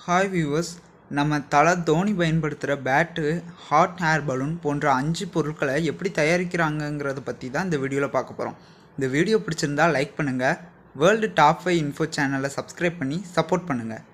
Hi viewers, நம்ம தலை தோனி பயன்படுத்துகிற பேட்டு, ஹாட் ஏர் பலூன் போன்ற 5 பொருட்களை எப்படி தயாரிக்கிறாங்கங்கிறத பற்றி தான் இந்த வீடியோவில் பார்க்க போகிறோம். இந்த வீடியோ பிடிச்சிருந்தா லைக் பண்ணுங்கள், வேர்ல்டு டாப் 5 இன்ஃபோ சேனலை சப்ஸ்கிரைப் பண்ணி சப்போர்ட் பண்ணுங்கள்.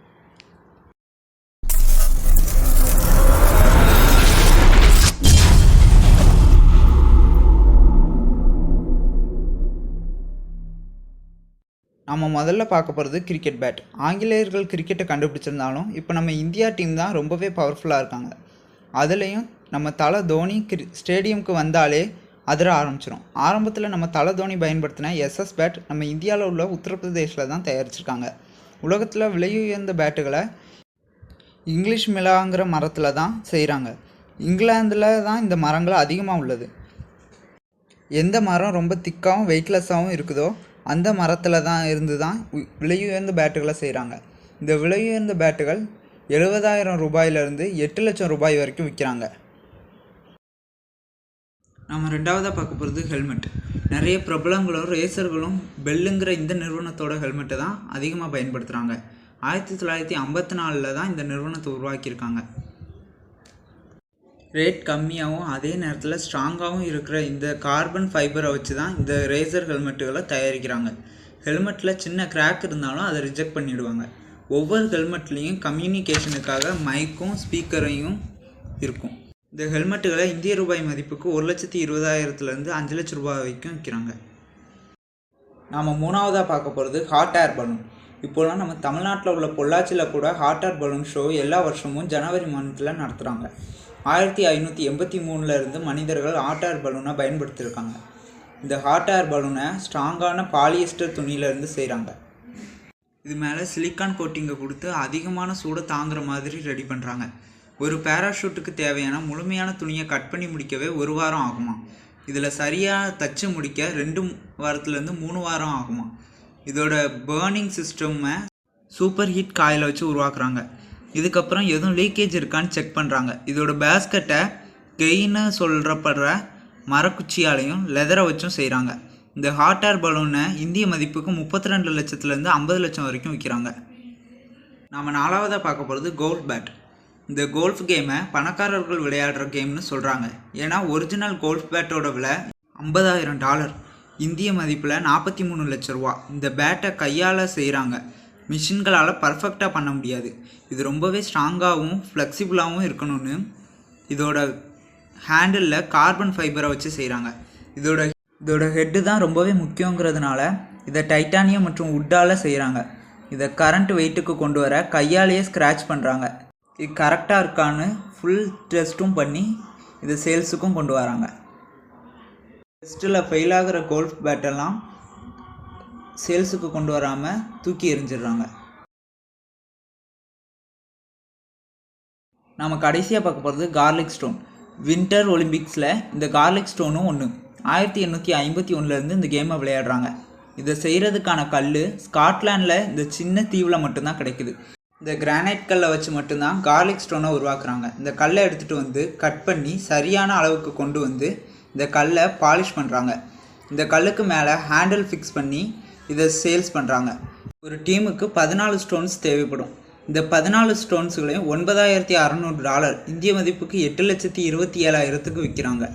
நம்ம முதல்ல பார்க்க போகிறது கிரிக்கெட் பேட். ஆங்கிலேயர்கள் கிரிக்கெட்டை கண்டுபிடிச்சிருந்தாலும் இப்போ நம்ம இந்தியா டீம் தான் ரொம்பவே பவர்ஃபுல்லாக இருக்காங்க. அதுலேயும் நம்ம தலை தோனி ஸ்டேடியமுக்கு வந்தாலே அதிர ஆரம்பிச்சிடும். ஆரம்பத்தில் நம்ம தலை தோனி பயன்படுத்தின SS பேட் நம்ம இந்தியாவில் உள்ள உத்தரப்பிரதேசில் தான் தயாரிச்சிருக்காங்க. உலகத்தில் விலையுயர்ந்த பேட்டுகளை இங்கிலீஷ் மிலாங்கிற மரத்தில் தான் செய்கிறாங்க. இங்கிலாந்தில் தான் இந்த மரங்கள் அதிகமாக உள்ளது. எந்த மரம் ரொம்ப திக்காகவும் வெயிட்லெஸ்ஸாகவும் இருக்குதோ அந்த மரத்தில் தான் இருந்து தான் விலையுயர்ந்த பேட்டுகளை செய்கிறாங்க. இந்த விலையுயர்ந்த பேட்டுகள் 70,000 ரூபாயிலிருந்து 8 லட்சம் ரூபாய் வரைக்கும் விற்கிறாங்க. நம்ம ரெண்டாவதாக பார்க்க போகிறது ஹெல்மெட். நிறைய பிரபலங்களும் ரேசர்களும் பெல்லுங்கிற இந்த நிறுவனத்தோட ஹெல்மெட்டை தான் அதிகமாக பயன்படுத்துகிறாங்க. 1954 தான் இந்த நிறுவனத்தை உருவாக்கியிருக்காங்க. ரேட் கம்மியாகவும் அதே நேரத்தில் ஸ்ட்ராங்காகவும் இருக்கிற இந்த கார்பன் ஃபைபரை வச்சு தான் இந்த ரேசர் ஹெல்மெட்டுகளை தயாரிக்கிறாங்க. ஹெல்மெட்டில் சின்ன கிராக் இருந்தாலும் அதை ரிஜெக்ட் பண்ணிவிடுவாங்க. ஒவ்வொரு ஹெல்மெட்லேயும் கம்யூனிகேஷனுக்காக மைக்கும் ஸ்பீக்கரையும் இருக்கும். இந்த ஹெல்மெட்டுகளை இந்திய ரூபாய் மதிப்புக்கு 1,20,000 5 லட்சம் ரூபாய் வரைக்கும் விற்கிறாங்க. நாம் மூணாவதாக பார்க்க போகிறது ஹாட் ஏர் பலூன். இப்போலாம் நம்ம தமிழ்நாட்டில் உள்ள பொள்ளாச்சியில் கூட ஹாட் ஏர் பலூன் ஷோ எல்லா வருஷமும் ஜனவரி மாதத்தில் நடத்துகிறாங்க. 1583 மனிதர்கள் ஹாட் ஏர் பலூனை பயன்படுத்தியிருக்காங்க. இந்த ஹாட் ஏர் பலூனை ஸ்ட்ராங்கான பாலியஸ்டர் துணியிலேருந்து செய்கிறாங்க. இது மேலே சிலிக்கான் கோட்டிங்கை கொடுத்து அதிகமான சூடை தாங்குற மாதிரி ரெடி பண்ணுறாங்க. ஒரு பேராஷூட்டுக்கு தேவையான முழுமையான துணியை கட் பண்ணி முடிக்கவே 1 வாரம் ஆகுமா. இதில் சரியாக தச்சு முடிக்க 2 வாரத்துலேருந்து 3 வாரம் ஆகுமா. இதோட பேர்னிங் சிஸ்டமை சூப்பர் ஹீட் காயில் வச்சு உருவாக்குறாங்க. இதுக்கப்புறம் எதுவும் லீக்கேஜ் இருக்கான்னு செக் பண்ணுறாங்க. இதோட பேஸ்கெட்டை கெயின்னு சொல்கிறப்படுற மரக்குச்சியாலையும் லெதரை வச்சும் செய்கிறாங்க. இந்த ஹாட் ஏர் பலூனை இந்திய மதிப்புக்கு 32 லட்சத்துலேருந்து 50 லட்சம் வரைக்கும் விற்கிறாங்க. நாம் நாலாவதாக பார்க்க போகிறது கோல்ஃப் பேட். இந்த கோல்ஃப் கேமை பணக்காரர்கள் விளையாடுற கேம்னு சொல்கிறாங்க. ஏன்னா ஒரிஜினல் கோல்ஃப் பேட்டோட விலை $50,000, இந்திய மதிப்பில் 43 லட்சம் ரூபா. இந்த பேட்டை கையால் செய்கிறாங்க. மிஷின்களால் பர்ஃபெக்டாக பண்ண முடியாது. இது ரொம்பவே ஸ்ட்ராங்காகவும் ஃப்ளெக்சிபிளாகவும் இருக்கணும்னு இதோட ஹேண்டிலில் கார்பன் ஃபைபரை வச்சு செய்கிறாங்க. இதோட ஹெட்டு தான் ரொம்பவே முக்கியங்கிறதுனால இதை டைட்டானியம் மற்றும் வுட்டால் செய்கிறாங்க. இதை கரண்ட் வெயிட்டுக்கு கொண்டு வர கையாலேயே ஸ்க்ராட்ச் பண்ணுறாங்க. இது கரெக்டாக இருக்கான்னு ஃபுல் டெஸ்ட்டும் பண்ணி இதை சேல்ஸுக்கும் கொண்டு வராங்க. டெஸ்ட்டில் ஃபெயில் ஆகிற கோல்ஃப் பேட்டெல்லாம் சேல்ஸுக்கு கொண்டு வராமல் தூக்கி எறிஞ்சிடுறாங்க. நம்ம கடைசியாக பார்க்க போகிறது கார்லிக் ஸ்டோன். வின்டர் ஒலிம்பிக்ஸில் இந்த கார்லிக் ஸ்டோனும் ஒன்று. 1851 இந்த கேமை விளையாடுறாங்க. இதை செய்கிறதுக்கான கல் ஸ்காட்லாண்டில் இந்த சின்ன தீவில் மட்டும்தான் கிடைக்குது. இந்த கிரானைட் கல்லை வச்சு மட்டும்தான் கார்லிக் ஸ்டோனை உருவாக்குறாங்க. இந்த கல்லை எடுத்துகிட்டு வந்து கட் பண்ணி சரியான அளவுக்கு கொண்டு வந்து இந்த கல்லை பாலிஷ் பண்ணுறாங்க. இந்த கல்லுக்கு மேலே ஹேண்டில் ஃபிக்ஸ் பண்ணி இதை சேல்ஸ் பண்ணுறாங்க. ஒரு டீமுக்கு 14 ஸ்டோன்ஸ் தேவைப்படும். இந்த 14 ஸ்டோன்ஸுகளையும் $9,600 இந்திய மதிப்புக்கு 8,27,000 விற்கிறாங்க.